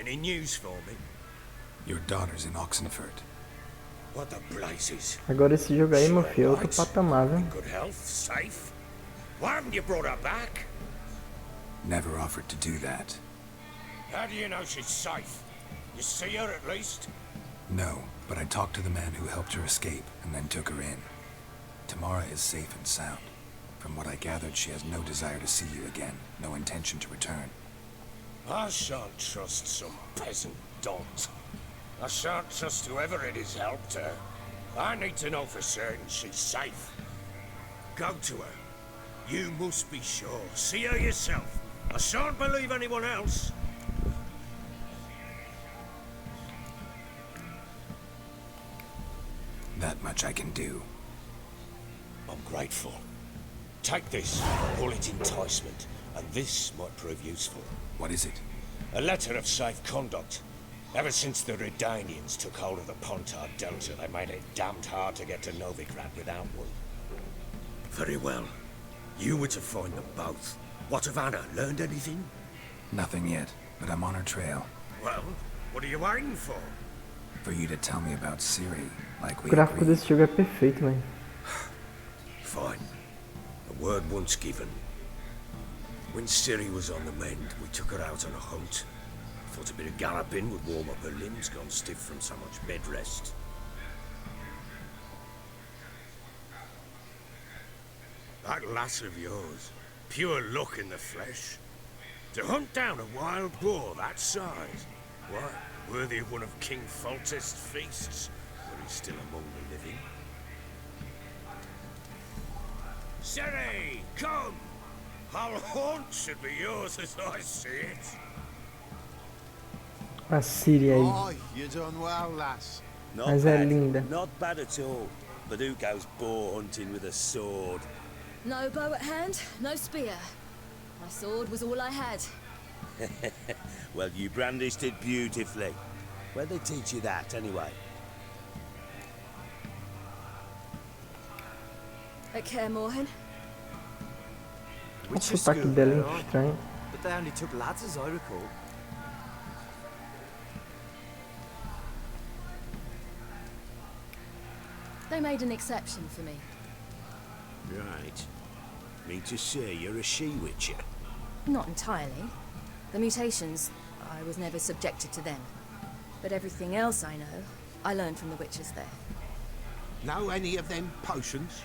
Any news for me? Your daughter's in Oxenford. What the blazes? Agora esse jogo aí, meu filho, é outro patamar, viu? In good health, safe. Why haven't you brought her back? Never offered to do that. How do you know she's safe? You see her at least? No, but I talked to the man who helped her escape and then took her in. Tamara is safe and sound. From what I gathered, she has no desire to see you again, no intention to return. I shan't trust some peasant dolt. I shan't trust whoever it is helped her. I need to know for certain she's safe. Go to her. You must be sure. See her yourself. I shan't believe anyone else. That much I can do. I'm grateful. Take this, call it enticement, and this might prove useful. What is it? A letter of safe conduct. Ever since the Redanians took hold of the Pontar Delta, they made it damned hard to get to Novigrad without one. Very well. You were to find them both. What of Anna? Learned anything? Nothing yet, but I'm on her trail. Well, what are you waiting for? For you to tell me about Ciri, like O we gráfico agreed. desse jogo é perfeito, velho. Fine. A word once given. When Ciri was on the mend, we took her out on a hunt. Thought a bit of galloping would warm up her limbs, gone stiff from so much bed rest. That lass of yours, pure luck in the flesh. To hunt down a wild boar that size, why, worthy of one of King Foltest's feasts, when he's still among the living. Ciri, come! Our haunt should be yours as I see it. A Ciri aí. Oh, you done well, lass. Mas é linda. Not bad at all. But who goes boar hunting with a sword? No bow at hand, no spear. My sword was all I had. Well, you brandished it beautifully. Where'd they teach you that, anyway? At Kaer Morhen. O sotaque dela é estranho. But they only took lads, as I recall. They made an exception for me. Right. Mean to say you're a she-witcher? Not entirely. The mutations, I was never subjected to them. But everything else I know, I learned from the witches there. Know any of them potions?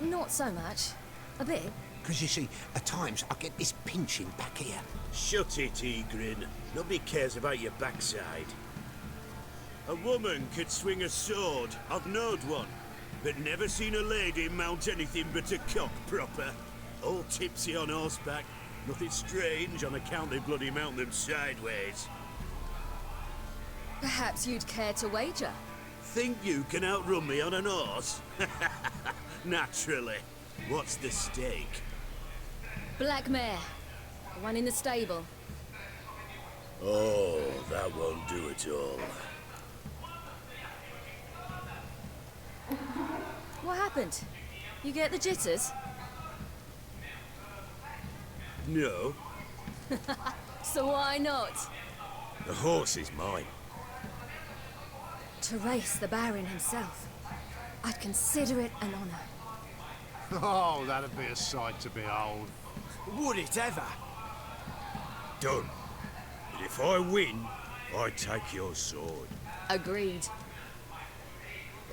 Not so much. A bit. Because you see, at times I get this pinching back here. Shut it, Egrin. Nobody cares about your backside. A woman could swing a sword. I've knowed one. But never seen a lady mount anything but a cock proper. All tipsy on horseback. Nothing strange on account they bloody mount them sideways. Perhaps you'd care to wager? Think you can outrun me on an horse? Naturally. What's the stake? Black mare. The one in the stable. Oh, that won't do at all. What happened? You get the jitters? No. So why not? The horse is mine. To race the Baron himself. I'd consider it an honor. Oh, that'd be a sight to behold. Would it ever? Done. But if I win, I take your sword. Agreed.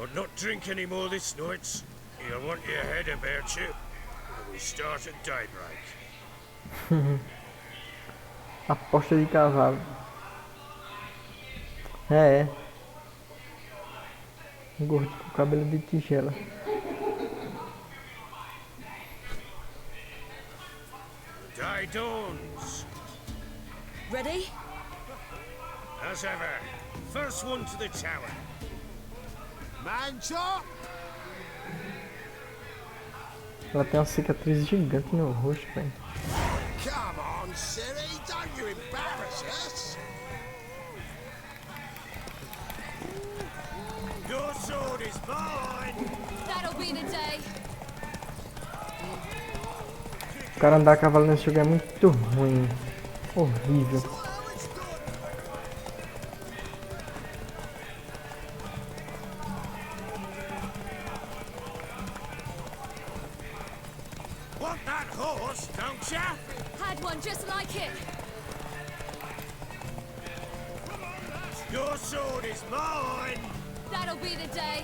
I'd not drink any more this night. You'll want your head about you. We start at daybreak. Aposta de cavalo. É. Um gordo com cabelo de tigela. Day dawns. Ready? As ever. First one to the tower. Man chop! Ela tem uma cicatriz gigante no rosto, velho. Come on, Ciri, don't you embarrass us! Your sword is mine! That'll be the day. O cara andar a cavalo nesse jogo é muito ruim. Horrível. had one just like it. Your sword is mine! That'll be the day.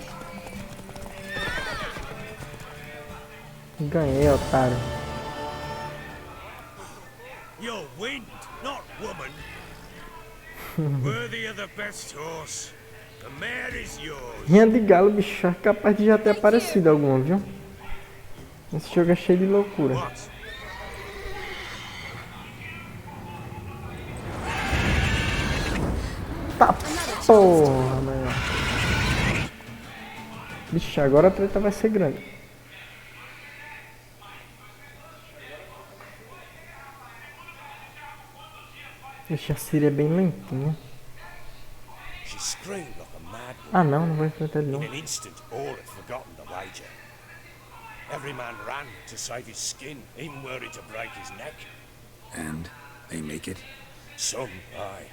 Ganhei, otário. You're wind, not woman. Worthy of the best horse. The mare is yours. Rinha de galo, bicho, é capaz de já ter aparecido alguma, viu? Esse jogo é cheio de loucura. What? Tá porra, mano. Bicho, agora a treta vai ser grande. Bicho, a Siri é bem lentinha. She screamed like a mad Ah woman. não, não vou enfrentar ele In não. an instant, all had forgotten the wager. Every man ran to save his skin, even were it to break his neck. And they make it? Some, aye.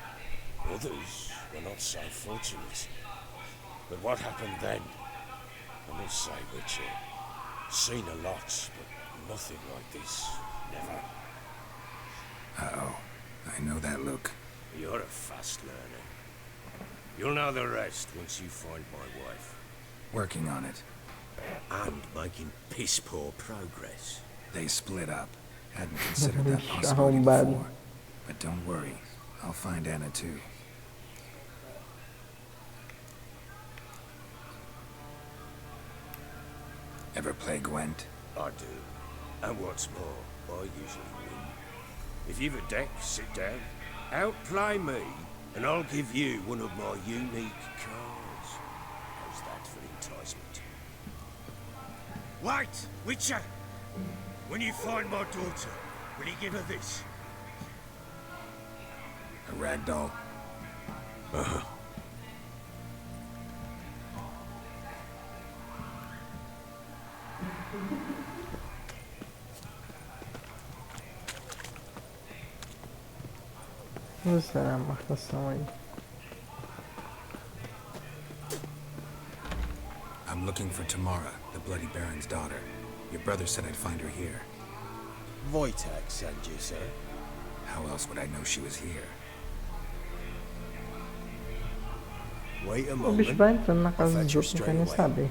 Others were not so fortunate. But what happened then? I must say, Witcher, seen a lot, but nothing like this. Never. Uh-oh. I know that look. You're a fast learner. You'll know the rest once you find my wife. Working on it. And making piss-poor progress. They split up. Hadn't considered that Bicho possibility arrombado. before. But don't worry. I'll find Anna too. Ever play Gwent? I do. And what's more, I usually win. If you've a deck, sit down. Outplay me, and I'll give you one of my unique cards. How's that for enticement? Wait, Witcher! When you find my daughter, will you give her this? A ragdoll? Onde será a marcação aí? I'm looking for Tamara, the Bloody Baron's daughter. Your brother said I'd find her here. Wojtek sent you, sir. How else would I know she was here? Wait a O moment. bicho vai entrando na casa I'll dos fetch her outros, não quer straight nem away. saber.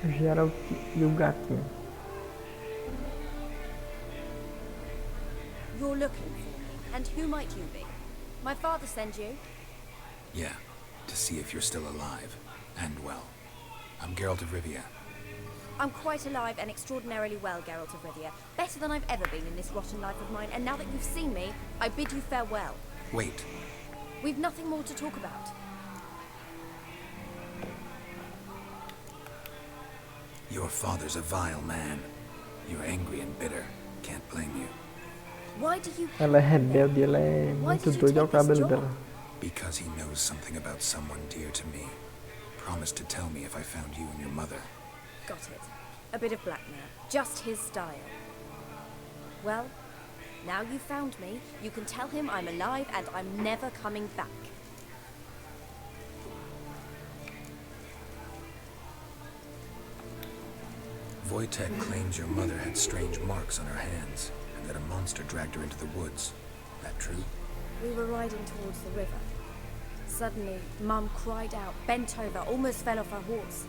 O Geralt e o gatinho. You're looking for me, and who might you be? My father sent you? Yeah, to see if you're still alive. And well. I'm Geralt of Rivia. I'm quite alive and extraordinarily well, Geralt of Rivia. Better than I've ever been in this rotten life of mine, and now that you've seen me, I bid you farewell. Wait. We've nothing more to talk about. Your father's a vile man. You're angry and bitter. Can't blame you. Why do you Ela é rebelde, ela é Why muito did you doida ao take this cabelo job? dela. Because he knows something about someone dear to me. Promised to tell me if I found you and your mother. Got it. A bit of blackmail. Just his style. Well, now you've found me, you can tell him I'm alive and I'm never coming back. Wojtek claims your mother had strange marks on her hands, and that a monster dragged her into the woods. That true? We were riding towards the river. Suddenly, Mum cried out, bent over, almost fell off her horse.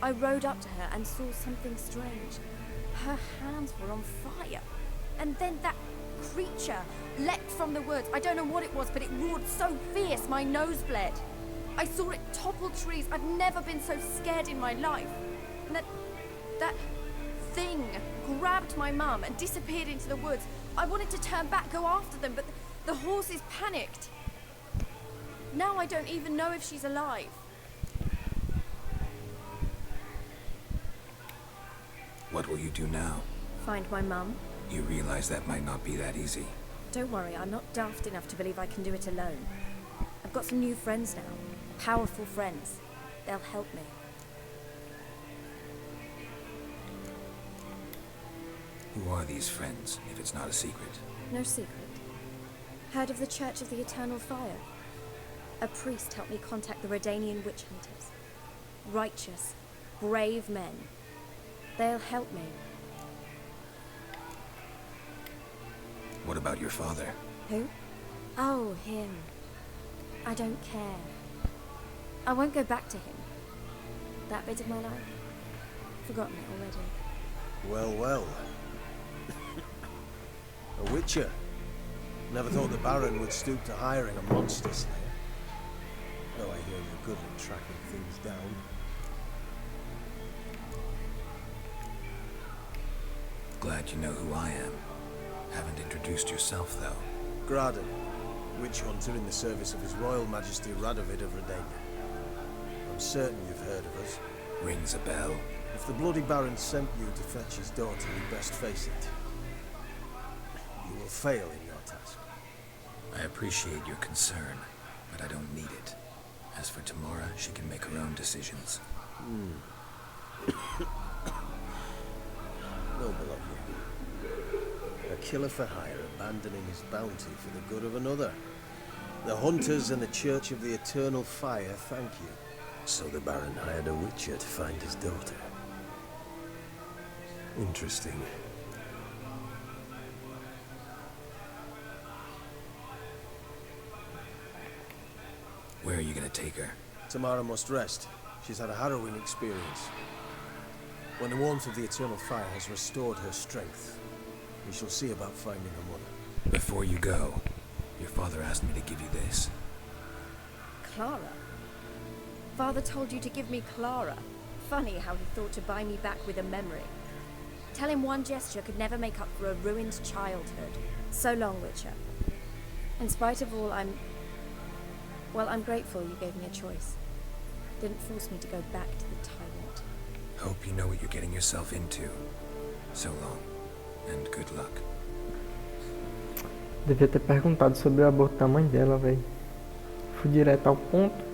I rode up to her and saw something strange. Her hands were on fire. And then that creature leapt from the woods. I don't know what it was, but it roared so fierce my nose bled. I saw it topple trees. I've never been so scared in my life. And that thing grabbed my mum and disappeared into the woods. I wanted to turn back, go after them, but the horses panicked. Now I don't even know if she's alive. What will you do now? Find my mum. You realize that might not be that easy. Don't worry, I'm not daft enough to believe I can do it alone. I've got some new friends now. Powerful friends. They'll help me. Who are these friends, if it's not a secret? No secret. Heard of the Church of the Eternal Fire? A priest helped me contact the Redanian witch hunters. Righteous, brave men. They'll help me. What about your father? Who? Oh, him. I don't care. I won't go back to him. That bit of my life? Forgotten it already. Well, well. A witcher. Never thought the Baron would stoop to hiring a monster slayer. Though I hear you're good at tracking things down. Glad you know who I am. Haven't introduced yourself, though. Graden, witch hunter in the service of His Royal Majesty Radovid of Redania. I'm certain you've heard of us. Rings a bell. If the bloody Baron sent you to fetch his daughter, you best face it. You will fail in your task. I appreciate your concern, but I don't need it. As for Tamara, she can make her own decisions. Noble of you. A killer for hire abandoning his bounty for the good of another. The hunters and the Church of the Eternal Fire thank you. So the Baron hired a witcher to find his daughter. Interesting. Where are you gonna take her? Tamara must rest. She's had a harrowing experience. When the warmth of the Eternal Fire has restored her strength, we shall see about finding her mother. Before you go, your father asked me to give you this. Clara? Father told you to give me Clara. Funny how he thought to buy me back with a memory. Tell him one gesture could never make up for a ruined childhood. So long, Witcher. In spite of all, I'm grateful you gave me a choice. Didn't force me to go back to the tyrant. Hope you know what you're getting yourself into. So long, and good luck. Devia ter perguntado sobre o aborto da mãe dela, velho. Fui direto ao ponto.